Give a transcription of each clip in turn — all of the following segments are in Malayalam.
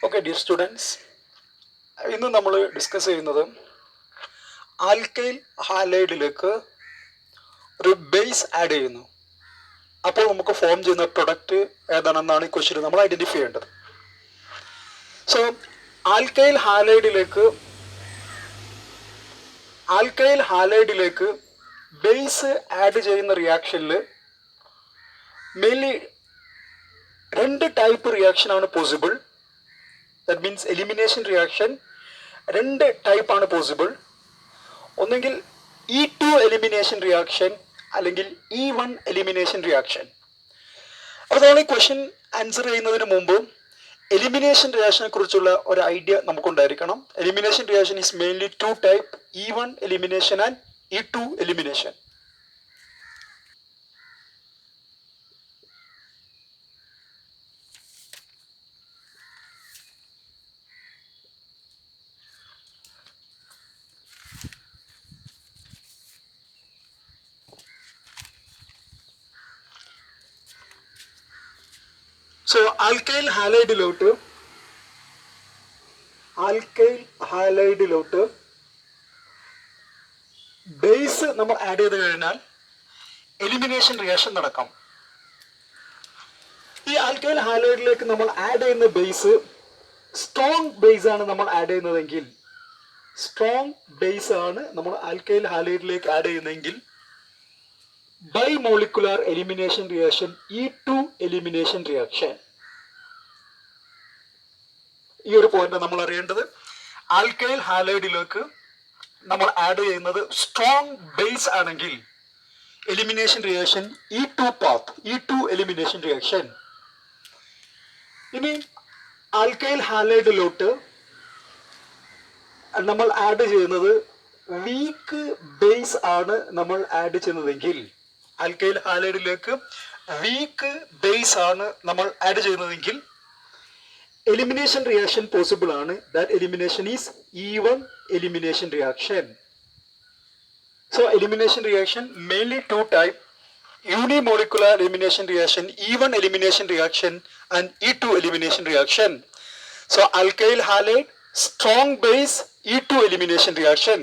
Okay, dear students, ഇന്ന് നമ്മൾ ഡിസ്കസ് ചെയ്യുന്നത് ആൽക്കൈൽ ഹാലൈഡിലേക്ക് ഒരു ബേസ് ആഡ് ചെയ്യുന്നു. അപ്പോൾ നമുക്ക് ഫോം ചെയ്യുന്ന പ്രൊഡക്റ്റ് ഏതാണെന്നാണ് ഈ ക്വസ്റ്റ്യൻ നമ്മൾ ഐഡന്റിഫൈ ചെയ്യേണ്ടത്. സോ ആൽക്കൈൽ ഹാലൈഡിലേക്ക് ബേസ് ആഡ് ചെയ്യുന്ന റിയാക്ഷനിൽ മെയിൻലി രണ്ട് ടൈപ്പ് റിയാക്ഷനാണ് possible. That means elimination reaction രണ്ട് ടൈപ്പാണ് പോസിബിൾ. ഒന്നെങ്കിൽ E2 എലിമിനേഷൻ റിയാക്ഷൻ അല്ലെങ്കിൽ E1 എലിമിനേഷൻ റിയാക്ഷൻ. അപ്പോൾ നമ്മൾ ഈ ക്വസ്റ്റ്യൻ ആൻസർ ചെയ്യുന്നതിന് മുമ്പ് എലിമിനേഷൻ റിയാക്ഷനെ കുറിച്ചുള്ള ഒരു ഐഡിയ നമുക്കുണ്ടായിരിക്കണം. Elimination reaction is mainly two type, E1 elimination and E2 elimination. So alkyl ഹാലൈഡിലോട്ട് ബേസ് നമ്മൾ ആഡ് ചെയ്ത് കഴിഞ്ഞാൽ എലിമിനേഷൻ റിയാക്ഷൻ നടക്കാം. ഈ ആൽക്കൈൽ ഹാലൈഡിലേക്ക് നമ്മൾ ആഡ് ചെയ്യുന്ന ബേസ് സ്ട്രോങ് ബേസ് ആണ് നമ്മൾ ആഡ് ചെയ്യുന്നതെങ്കിൽ, ആൽക്കൈൽ ഹാലൈഡിലേക്ക് ആഡ് ചെയ്യുന്നതെങ്കിൽ bimolecular elimination reaction, E2 elimination reaction. ഈ ഒരു പോയിന്റ് നമ്മൾ അറിയേണ്ടത്. ആൽക്കൈൽ ഹാലൈഡിലേക്ക് നമ്മൾ ആഡ് ചെയ്യുന്നത് സ്ട്രോങ് ബേസ് ആണെങ്കിൽ elimination reaction E2 elimination reaction. ഇനി ആൽക്കൈൽ ഹാലൈഡിലോട്ട് നമ്മൾ ആഡ് ചെയ്യുന്നത് വീക്ക് ബേസ് ആണ് നമ്മൾ ആഡ് ചെയ്യുന്നതെങ്കിൽ, ആൽക്കൈൽ ഹാലൈഡിലേക്ക് വീക്ക് ബേസ് ആണ് നമ്മൾ ആഡ് ചെയ്യുന്നതെങ്കിൽ എലിമിനേഷൻ റിയാക്ഷൻ പോസിബിൾ ആണ്. That elimination is E1 elimination reaction. So elimination reaction mainly two type: unimolecular elimination reaction, E1 elimination reaction and E2 elimination reaction. So alkyl halide strong base, E2 elimination reaction.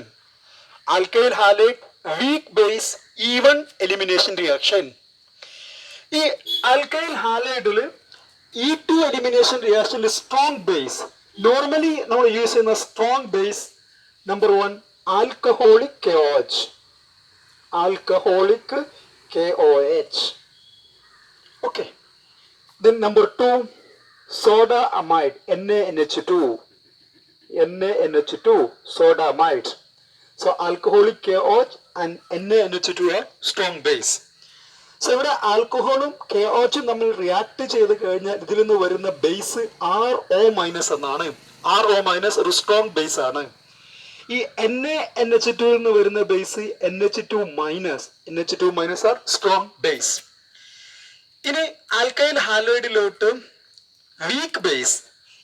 Alkyl halide weak base, E1 elimination reaction. ഈ ആൽക്കൈൽ ഹാലൈഡിൽ E2 എലിമിനേഷൻ റിയാക്ഷനിൽ സ്ട്രോങ് ബേസ്, നോർമലി നമ്മൾ യൂസ് ചെയ്യുന്ന strong base number 1 alcoholic KOH. Okay. Then number 2 soda amide, NaNH2 soda amide. So alcoholic KOH and NaNH2 are strong base. So ഇവിടെ ആൽക്കഹോളും KOHും നമ്മൾ റിയാക്ട് ചെയ്ത് കഴിഞ്ഞാൽ ഇതിൽ നിന്ന് വരുന്ന ബേസ് RO- എന്നാണ്. RO- ഒരു സ്ട്രോങ് ബേസ് ആണ്. ഈ NaNH2 നിന്ന് വരുന്ന base NH2- are strong base. ഇനി ആൽക്കൈൽ ഹാലൈഡിലോട്ട് വീക്ക് ബേസ്,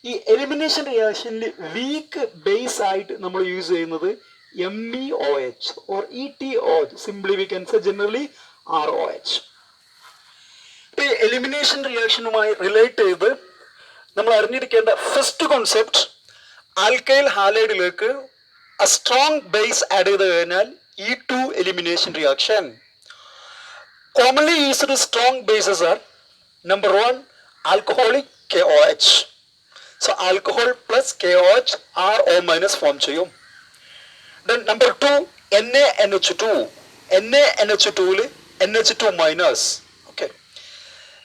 ഈ എലിമിനേഷൻ റിയാക്ഷനിൽ വീക്ക് ബേസ് ആയിട്ട് നമ്മൾ യൂസ് ചെയ്യുന്നത് MEOH or ETOH. Simply we can say generally ROH. ഈ എലിമിനേഷൻ റിയാക്ഷനുമായി റിലേറ്റ് ചെയ്ത് നമ്മൾ അറിഞ്ഞിരിക്കേണ്ട ഫസ്റ്റ് കോൺസെപ്റ്റ്, ആൽക്കൈൽ ഹാലൈഡിലേക്ക് a strong base add ചെയ്ത് കഴിഞ്ഞാൽ E2 elimination reaction. Commonly used strong bases are number 1 alcoholic KOH. So alcohol plus KOH RO- form ചെയ്യും. Then number 2 NaNH2. NaNH2 NH2-. Okay.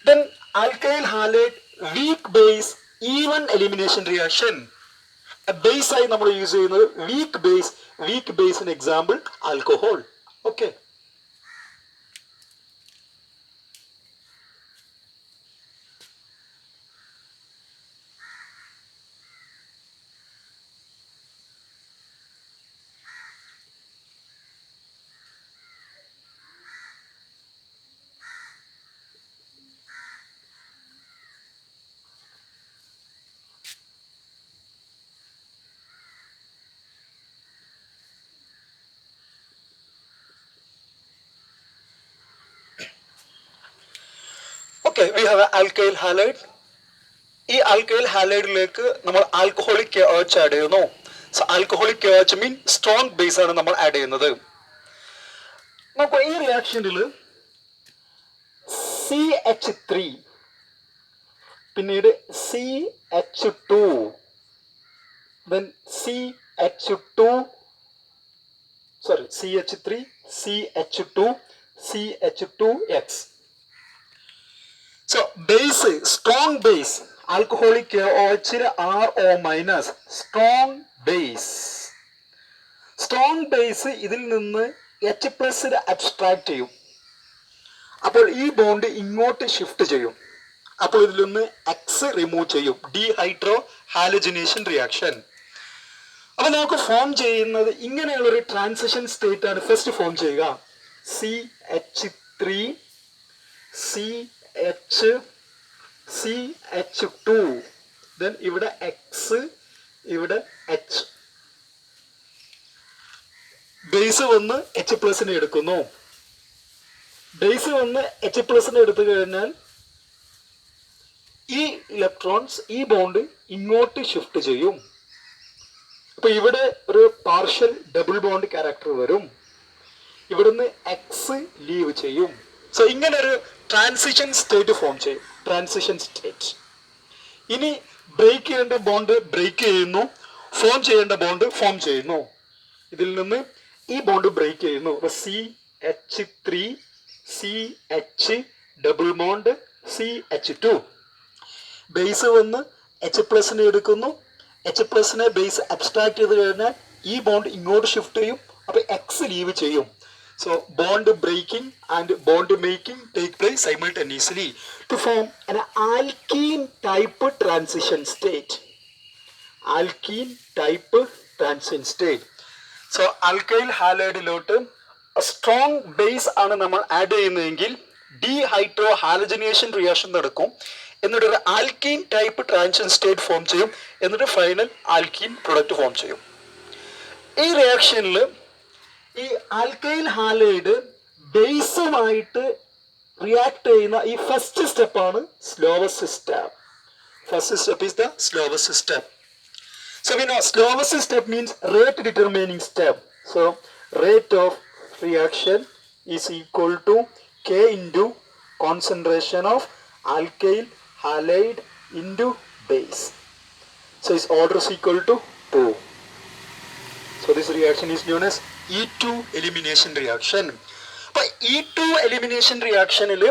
Then alkyl halide weak base, E1 elimination reaction. Base ആയി നമ്മൾ യൂസ് ചെയ്യുന്നത് വീക്ക് ബേസിന് example alcohol. Okay. Okay, we have an alkyl halide ഈ ആൽക്കൈൽ ഹാലൈഡിലേക്ക് നമ്മൾ ആൽക്കഹോളിക് KOH ആഡ് ചെയ്യുന്നു. So alcoholic KOH mean strong base ആണ് നമ്മൾ ആഡ് ചെയ്യുന്നത്. നോക്കൂ, ഈ റിയാക്ഷനിൽ CH3 പിന്നീട് CH2 then CH3 CH2 CH2X. So base, strong base, alcoholic KOH RO minus, strong base. Strong base ഇതിൽ നിന്ന് H plus അബ്സ്ട്രാക്ട് ചെയ്യും. അപ്പോൾ ഈ ബോണ്ട് ഇങ്ങോട്ട് ഷിഫ്റ്റ് ചെയ്യും. അപ്പോൾ ഇതിൽ നിന്ന് എക്സ് റിമൂവ് ചെയ്യും. Dehydro halogenation reaction. അപ്പൊ നമുക്ക് ഫോം ചെയ്യുന്നത് ഇങ്ങനെയുള്ള ഒരു ട്രാൻസിഷൻ സ്റ്റേറ്റ് ആണ് ഫസ്റ്റ് ഫോം ചെയ്യുക. CH3 CH2 then ഇവിടെ എക്സ് ഇവിടെ എച്ച്. ബേസ് വന്ന് എച്ച് പ്ലസിനെ എടുക്കുന്നു. ബേസ് വന്ന് എച്ച് പ്ലസിനെ എടുത്തു കഴിഞ്ഞാൽ ഈ ഇലക്ട്രോൺസ് ഈ ബോണ്ട് ഇങ്ങോട്ട് ഷിഫ്റ്റ് ചെയ്യും. അപ്പൊ ഇവിടെ ഒരു പാർഷ്യൽ ഡബിൾ ബോണ്ട് ക്യാരക്ടർ വരും. ഇവിടുന്ന് എക്സ് ലീവ് ചെയ്യും. സോ ഇങ്ങനെ ഒരു ട്രാൻസിഷൻ സ്റ്റേറ്റ് ഫോം ചെയ്യും. Transition state. ഇനി ബ്രേക്ക് ചെയ്യേണ്ട ബോണ്ട് ബ്രേക്ക് ചെയ്യുന്നു, ഫോം ചെയ്യേണ്ട ബോണ്ട് ഫോം ചെയ്യുന്നു. ഇതിൽ നിന്ന് ഈ ബോണ്ട് ബ്രേക്ക് ചെയ്യുന്നു. CH3 CH double bond CH2. Base വന്ന് എച്ച് പ്ലസിനെ എടുക്കുന്നു. എച്ച് പ്ലസിനെ ബേസ് അബ്സ്ട്രാക്ട് ചെയ്ത് കഴിഞ്ഞാൽ ഈ ബോണ്ട് ഇങ്ങോട്ട് ഷിഫ്റ്റ് ചെയ്യും. അപ്പൊ എക്സ് ലീവ് ചെയ്യും. So bond breaking and bond making take place simultaneously to form an alkene type transition state. Alkene type transition state. So alkyl halide a strong base ആണ് നമ്മൾ ആഡ് ചെയ്യുന്നതെങ്കിൽ ഡീഹൈഡ്രോ ഹാലജനേഷൻ റിയാക്ഷൻ നടക്കും. എന്നിട്ട് ഒരു alkene type transition state form ചെയ്യും. എന്നിട്ട് ഫൈനൽ ആൽക്കീൻ പ്രൊഡക്റ്റ് ഫോം ചെയ്യും. ഈ റിയാക്ഷനിൽ ഈ ആൽക്കൈൽ ഹാലൈഡ് ബേസുമായിട്ട് റിയാക്ട് ചെയ്യുന്ന ഈ ഫസ്റ്റ് സ്റ്റെപ്പാണ് slowest step. First step is the slowest step. So we know slowest step means rate determining step. So rate of reaction is equal to K into concentration of alkyl halide into base. So its order is equal to 2. So this reaction is known as E2 elimination reaction. അപ്പോൾ E2 elimination reactionൽ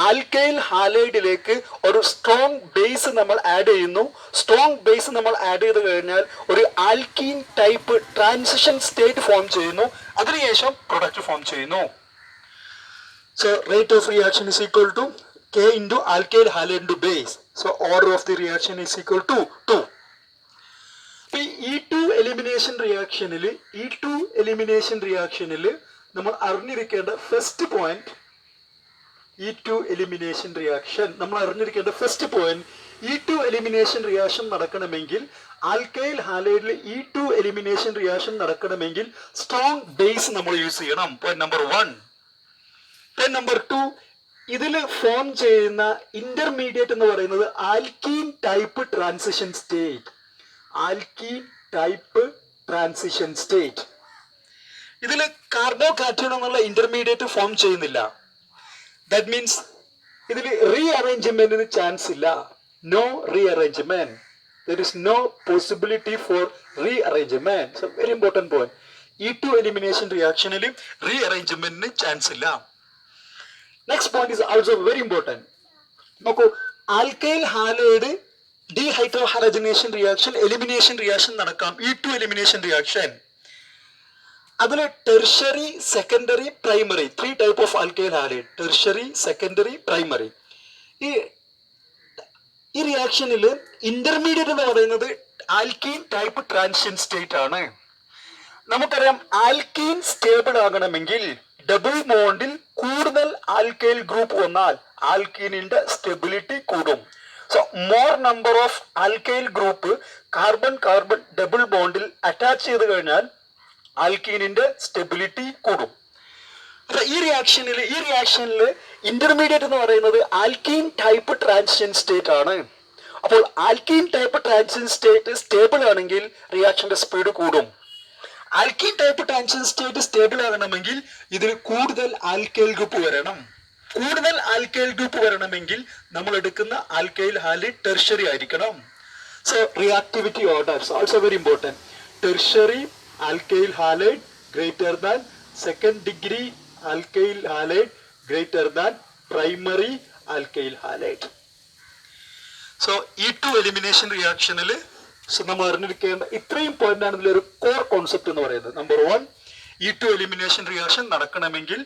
ആൽക്കൈൽ ഹാലൈഡിലേക്ക് ഒരു സ്ട്രോങ് ബേസ് നമ്മൾ ആഡ് ചെയ്യുന്നു. സ്ട്രോങ് ബേസ് നമ്മൾ ആഡ് ചെയ്ത് കഴിഞ്ഞാൽ ഒരു alkene type transition state form ചെയ്യുന്നു. അതിനുശേഷം പ്രൊഡക്റ്റ് ഫോം ചെയ്യുന്നു. So rate of reaction is equal to K into alkyl halide into base. So order of the reaction is equal to 2. E2 elimination reactionil നമ്മൾ അറിഞ്ഞിരിക്കേണ്ട first point E2 elimination reaction നമ്മൾ അറിഞ്ഞിരിക്കേണ്ട first point E2 elimination reaction നടക്കണമെങ്കിൽ ആൽക്കൈൽ ഹാലൈഡിൽ E2 elimination reaction നടക്കണമെങ്കിൽ സ്ട്രോങ് ബേസ് നമ്മൾ യൂസ് ചെയ്യണം. Point number 1. പോയിന്റ് നമ്പർ 2, ഇതിൽ ഫോം ചെയ്യുന്ന ഇന്റർമീഡിയറ്റ് എന്ന് പറയുന്നത് alkene type transition state. Alkene type transition state. ഇതിൽ കാർബോകാറ്റോൺ എന്നുള്ള ഇന്റർമീഡിയറ്റ് ഫോം ചെയ്യുന്നില്ല. ദാറ്റ് മീൻസ് ഇതിൽ റീഅറേഞ്ച്മെന്റിന് ചാൻസ് ഇല്ല. No rearrangement. There is no possibility for rearrangement. So very important point. E2 elimination reactionൽ റീഅറേഞ്ച്മെന്റിന് ചാൻസ് ഇല്ല. Next point is also very important. നോക്കൂ, alkyl halide dehydrohalogenation reaction elimination reaction നടക്കാം. E2 elimination reaction. അതിൽ tertiary, secondary, primary 3 type of alkyl halide. Tertiary, secondary, primary. ഈ റിയാക്ഷനിൽ ഇന്റർമീഡിയറ്റ് എന്ന് പറയുന്നത് ആൽക്കീൻ ടൈപ്പ് ട്രാൻസിഷൻ സ്റ്റേറ്റ് ആണ്. നമുക്കറിയാം ആൽക്കീൻ സ്റ്റേബിൾ ആകണമെങ്കിൽ ഡബിൾ ബോണ്ടിൽ കൂടുതൽ ആൽക്കൈൽ ഗ്രൂപ്പ് വന്നാൽ ആൽക്കീനിന്റെ സ്റ്റെബിലിറ്റി കൂടും. So more number of alkyl group carbon carbon double ബോണ്ടിൽ അറ്റാച്ച് ചെയ്ത് കഴിഞ്ഞാൽ ആൽക്കീനിന്റെ സ്റ്റെബിലിറ്റി കൂടും. അപ്പൊ ഈ റിയാക്ഷനിൽ ഇന്റർമീഡിയറ്റ് എന്ന് പറയുന്നത് ആൽക്കീൻ ടൈപ്പ് ട്രാൻസിഷൻ സ്റ്റേറ്റ് ആണ്. അപ്പോൾ alkene type transition state stable ആണെങ്കിൽ റിയാക്ഷന്റെ സ്പീഡ് കൂടും. Alkene type transition state stable ആകണമെങ്കിൽ ഇതിൽ കൂടുതൽ ആൽക്കൈൽ ഗ്രൂപ്പ് വരണം. കൂടുതൽ ആൽക്കൈൽ ഗ്രൂപ്പ് വരണമെങ്കിൽ നമ്മൾ എടുക്കുന്ന ആൽക്കൈൽ ഹാലൈഡ് ടെർഷ്യറി ആയിരിക്കണം. So reactivity orders also very important. Tertiary alkyl halide greater than second degree alkyl halide greater than primary alkyl halide. So E2 elimination റിയാക്ഷനിൽ നമ്മൾ അറിഞ്ഞിരിക്കേണ്ട ഇത്രയും പോയിന്റ് ആണ് ഇതിലൊരു കോർ കോൺസെപ്റ്റ് എന്ന് പറയുന്നത്. നമ്പർ 1, E2 എലിമിനേഷൻ റിയാക്ഷൻ നടക്കണമെങ്കിൽ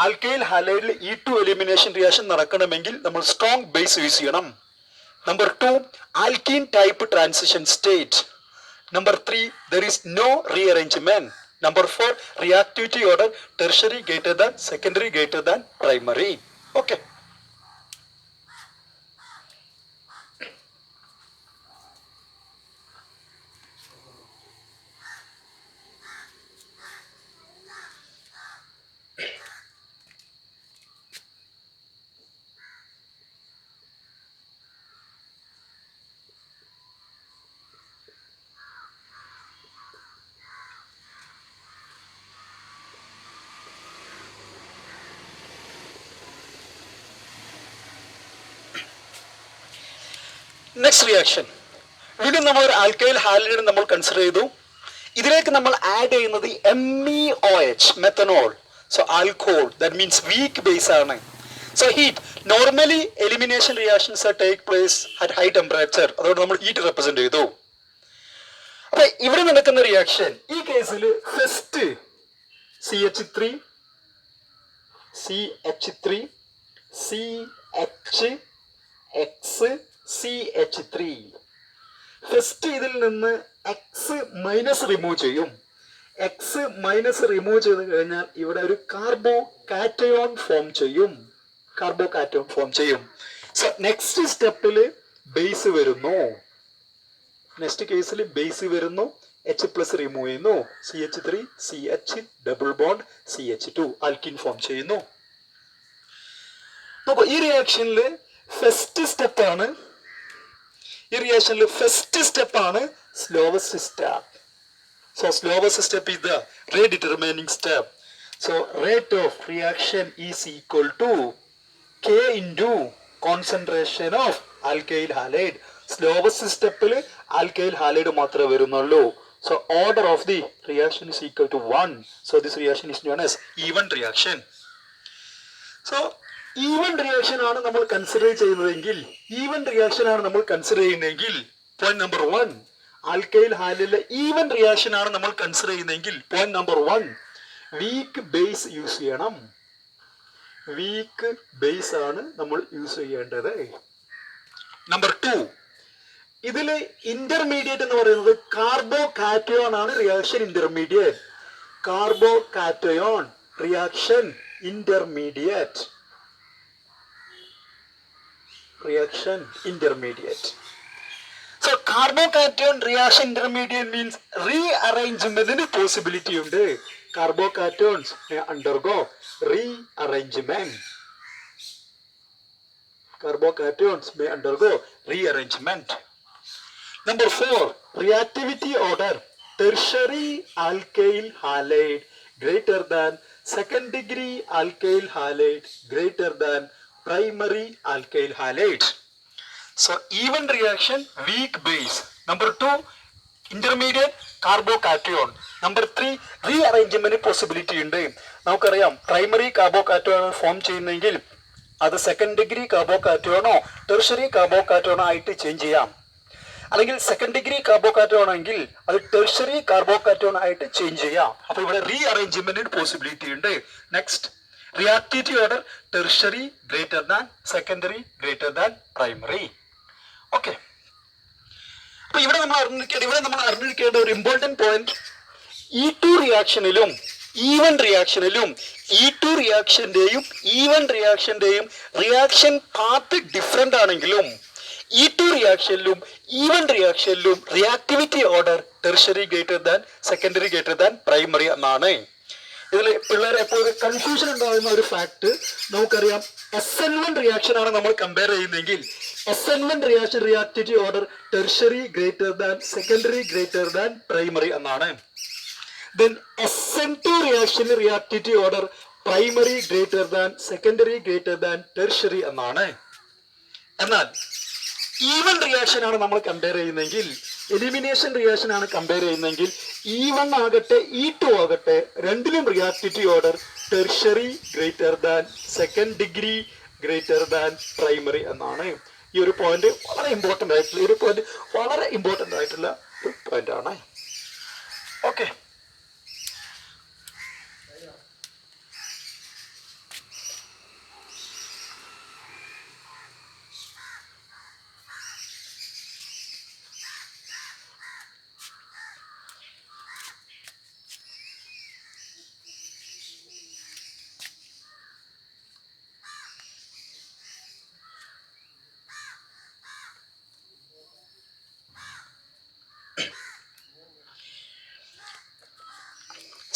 ആൽക്കൈൽ ഹാലൈഡിൽ E2 എലിമിനേഷൻ റിയാക്ഷൻ നടക്കണമെങ്കിൽ നമ്മൾ സ്ട്രോങ് ബേസ് യൂസ് ചെയ്യണം. Number 2, alkene type transition state. Number 3, there is no rearrangement. Number 4, reactivity order tertiary greater than secondary greater than primary. Okay. Next reaction, വീണ്ടും നമ്മൾ ഒരു ആൽക്കൈൽ ഹാലൈഡ് നമ്മൾ കൺസിഡർ ചെയ്തു. ഇതിലേക്ക് നമ്മൾ ആഡ് ചെയ്യുന്നത് MEOH methanol. So alcohol, that means weak base ആണ്. So heat, normally elimination reactions are take place at high temperature. അതുകൊണ്ട് നമ്മൾ ഹീറ്റ് റെപ്രസെന്റ് ചെയ്തു. അപ്പൊ ഇവിടെ നടക്കുന്ന റിയാക്ഷൻ ഈ കേസിൽ first CH3 CH3 CH3. First ഇതിൽ നിന്ന് എക്സ് മൈനസ് റിമൂവ് ചെയ്യും. എക്സ് മൈനസ് റിമൂവ് ചെയ്ത് കഴിഞ്ഞാൽ ഇവിടെ ഒരു കാർബോ കാറ്റയോൺ ഫോം ചെയ്യും. സോ നെക്സ്റ്റ് സ്റ്റെപ്പിൽ ബേസ് വരുന്നു. നെക്സ്റ്റ് കേസിൽ ബേസ് വരുന്നു, H+ റിമൂവ് ചെയ്യുന്നു, CH3 CH double bond CH2 alkyne form ചെയ്യുന്നു. അപ്പൊ ഈ റിയാക്ഷനിൽ ഫസ്റ്റ് സ്റ്റെപ്പാണ് slowest step. So slowest step is the rate determining step. So rate of reaction is equal to K into concentration of alkyl halide. Slowest step il alkyl halide matra varunallu. So order of the reaction is equal to 1. So this reaction is known as even reaction. So even reaction ആണ് നമ്മൾ കൺസിഡർ ചെയ്യുന്നതെങ്കിൽ പോയിന്റ് നമ്പർ 1, ആൽക്കൈൽ ഹാലൈഡിലെ ഈവൻ റിയാക്ഷൻ ആണ് നമ്മൾ കൺസിഡർ ചെയ്യുന്നതെങ്കിൽ point number 1, weak base use ചെയ്യണം. വീക്ക് ബേസ് ആണ് നമ്മൾ യൂസ് ചെയ്യേണ്ടത്. നമ്പർ 2, ഇതില് ഇന്റർമീഡിയറ്റ് എന്ന് പറയുന്നത് കാർബോ കാറ്റയോൺ ആണ്. Reaction intermediate. Carbo cation reaction intermediate. So carbocation reaction intermediate means rearrangement possibility undu. Carbocations may undergo rearrangement. Number 4, reactivity order tertiary alkyl halide greater than second degree alkyl halide greater than primary alkyl halide. So even reaction, weak base. Number 2, intermediate carbocation. Number 3, rearrangement possibility ഉണ്ട്. നമുക്കറിയാം പ്രൈമറി കാർബോകാറ്റയോൺ ഫോം ചെയ്യുന്നെങ്കിൽ അത് സെക്കൻഡ് ഡിഗ്രി കാർബോകാറ്റയോണോ ടെർഷ്യറി കാർബോകാറ്റയോണോ ആയിട്ട് ചേഞ്ച് ചെയ്യാം. അല്ലെങ്കിൽ സെക്കൻഡ് ഡിഗ്രി കാർബോകാറ്റയോൺ ആണെങ്കിൽ അത് ടെർഷ്യറി കാർബോകാറ്റയോൺ ആയിട്ട് ചേഞ്ച് ചെയ്യാം. അപ്പൊ ഇവിടെ റീഅറേഞ്ച്മെന്റിന് പോസിബിലിറ്റി ഉണ്ട്. Next, reactivity order tertiary greater than secondary greater than primary. Okay. അപ്പൊ ഇവിടെ നമ്മൾ അറിഞ്ഞിരിക്കേണ്ട ഒരു ഇമ്പോർട്ടന്റ് പോയിന്റ്, E2 റിയാക്ഷനിലും ഈവൻ റിയാക്ഷനിലും E2 റിയാക്ഷന്റെയും ഈവൻ റിയാക്ഷന്റെയും റിയാക്ഷൻ പാത്ത് ഡിഫറെന്റ് ആണെങ്കിലും E2 റിയാക്ഷനിലും ഈവൻ റിയാക്ഷനിലും reactivity order tertiary greater than secondary greater than primary എന്നാണ്. ഇതിൽ പിള്ളേരെ എപ്പോഴും കൺഫ്യൂഷൻ ഉണ്ടാകുന്ന ഒരു ഫാക്ട്, നമുക്കറിയാം SN1 റിയാക്ഷൻ ആണ് നമ്മൾ കമ്പയർ ചെയ്യുന്നതെങ്കിൽ SN1 reaction reactivity order tertiary greater than secondary greater than primary എന്നാണ്. Then SN2 reaction reactivity order primary greater than secondary greater than tertiary എന്നാണ്. എന്നാൽ ഈവൻ റിയാക്ഷൻ ആണ് നമ്മൾ കമ്പയർ ചെയ്യുന്നതെങ്കിൽ, എലിമിനേഷൻ റിയാക്ഷൻ ആണ് കമ്പയർ ചെയ്യുന്നതെങ്കിൽ E1 ആകട്ടെ E2 ആകട്ടെ രണ്ടിലും reactivity order tertiary greater than second degree greater than primary എന്നാണ്. ഈ ഒരു പോയിന്റ് വളരെ ഇമ്പോർട്ടൻ്റ് ആയിട്ടുള്ള ഒരു പോയിന്റ് ആണ്. Okay,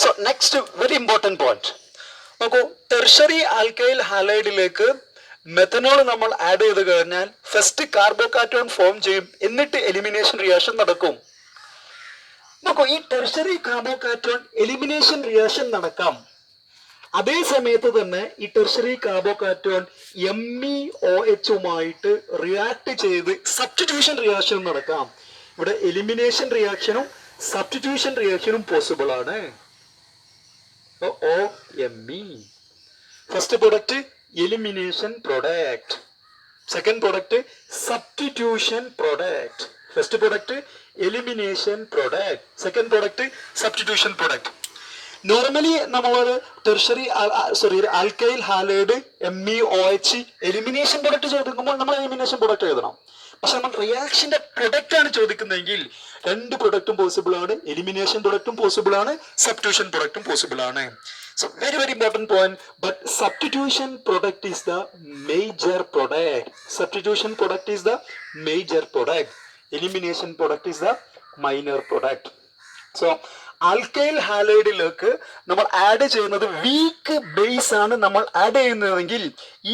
so next very important point നോക്കൂ. ടെർഷ്യറി ആൽക്കൈൽ ഹാലൈഡിലേക്ക് മെത്തനോൾ നമ്മൾ ആഡ് ചെയ്ത് കഴിഞ്ഞാൽ ഫസ്റ്റ് കാർബോകാറ്റോൺ ഫോം ചെയ്യും, എന്നിട്ട് എലിമിനേഷൻ റിയാക്ഷൻ നടക്കും. നോക്കൂ, ഈ ടെർഷ്യറി കാർബോകാറ്റോൺ എലിമിനേഷൻ റിയാക്ഷൻ നടക്കാം. അതേ സമയത്ത് തന്നെ ഈ ടെർഷ്യറി കാർബോകാറ്റോൺ MEOHുമായിട്ട് റിയാക്ട് ചെയ്ത് സബ്സ്റ്റിറ്റ്യൂഷൻ റിയാക്ഷനും നടക്കാം. ഇവിടെ എലിമിനേഷൻ റിയാക്ഷനും സബ്സ്റ്റിറ്റ്യൂഷൻ റിയാക്ഷനും പോസിബിൾ ആണ്. OMe. First product elimination product, second product substitution product. First product elimination product, second product substitution product. Normally നമ്മൾ tertiary alkyl halide MEOH elimination product ചോദിക്കുമ്പോൾ നമ്മൾ എലിമിനേഷൻ പ്രൊഡക്റ്റ് എഴുതണം. പക്ഷെ നമ്മൾ റിയാക്ഷന്റെ പ്രൊഡക്റ്റ് ആണ് ചോദിക്കുന്നതെങ്കിൽ രണ്ട് പ്രൊഡക്റ്റും പോസിബിൾ ആണ്. എലിമിനേഷൻ പ്രൊഡക്റ്റും പോസിബിൾ ആണ്, സബ്സ്റ്റിറ്റ്യൂഷൻ പ്രൊഡക്റ്റും പോസിബിൾ ആണ്. So very important point. But substitution product is the major product. Substitution product is the major product. Elimination product is the minor product. So alkyl ഹാലൈഡിലേക്ക് നമ്മൾ ആഡ് ചെയ്യുന്നത് വീക്ക് ബേസ് ആണ് നമ്മൾ ആഡ് ചെയ്യുന്നതെങ്കിൽ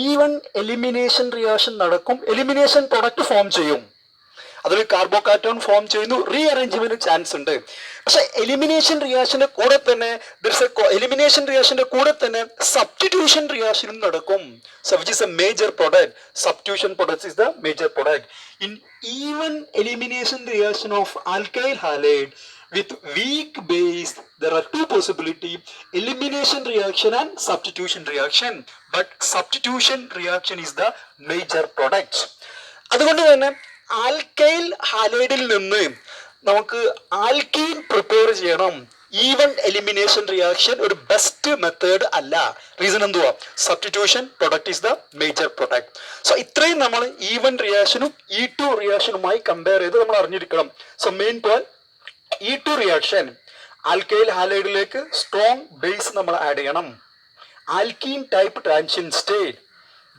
ഈവൻ എലിമിനേഷൻ റിയാക്ഷൻ നടക്കും, എലിമിനേഷൻ പ്രൊഡക്റ്റ് ഫോം ചെയ്യും. അതിൽ കാർബോകാറ്റോൺ ഫോം ചെയ്യുന്നു, റീഅറേഞ്ച്മെന്റ് ചാൻസ് ഉണ്ട്. പക്ഷെ എലിമിനേഷൻ റിയാക്ഷന്റെ കൂടെ തന്നെ സബ്സ്റ്റിറ്റ്യൂഷൻ റിയാക്ഷനും നടക്കും. So which is a major product? Substitution product is the major product. In even elimination reaction of alkyl halide with weak base, there are two possibilities: elimination reaction and substitution reaction. But substitution reaction is the major product. അതുകൊണ്ട് തന്നെ ആൽക്കൈൽ ഹാലൈഡിൽ നിന്ന് നമുക്ക് ആൽക്കീൻ പ്രിപ്പയർ ചെയ്യണം. ഈവൻ എലിമിനേഷൻ റിയാക്ഷൻ ഒരു ബെസ്റ്റ് മെത്തേഡ് അല്ല. റീസൺ എന്തുവാ? Substitution product is the major product. So ഇത്രയും നമ്മൾ ഈവൻ റിയാക്ഷനും E2 റിയാക്ഷനുമായി കമ്പയർ ചെയ്ത് നമ്മൾ അറിഞ്ഞിരിക്കണം. So main point E2 reaction, alkyl ഹാലൈഡിലേക്ക് സ്ട്രോങ് ബേസ് നമ്മൾ ആഡ് ചെയ്യണം. Alkene type transition state,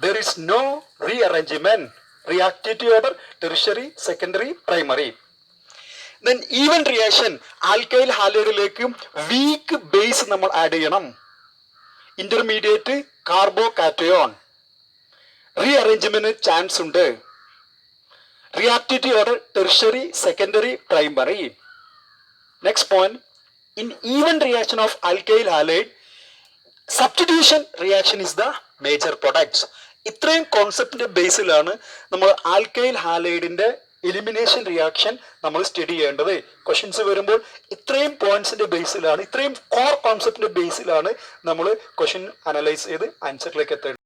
there is no rearrangement, reactivity order tertiary, secondary, primary. Then even reaction, alkyl halide weak base നമ്മൾ ആഡ് ചെയ്യണം. ഇന്റർമീഡിയറ്റ് കാർബോകാറ്റയോൺ, റീഅറേഞ്ച്മെന്റ് ചാൻസ് ഉണ്ട്. Reactivity order tertiary, secondary, primary. Next point, in even reaction of alkyl halide substitution reaction is the major products. ഇത്രയും കോൺസെപ്റ്റിന്റെ ബേസിലാണ് നമ്മൾ ആൽക്കൈൽ ഹാലൈഡിന്റെ എലിമിനേഷൻ റിയാക്ഷൻ നമ്മൾ സ്റ്റഡി ചെയ്യേണ്ടത്. ക്വസ്റ്റ്യൻസ് വരുമ്പോൾ ഇത്രയും പോയിന്റ്സിന്റെ ബേസിലാണ്, ഇത്രയും കോർ കോൺസെപ്റ്റിന്റെ ബേസിലാണ് നമ്മൾ ക്വസ്റ്റ്യൻ അനലൈസ് ചെയ്ത് ആൻസറിലേക്ക് എത്തേണ്ടത്.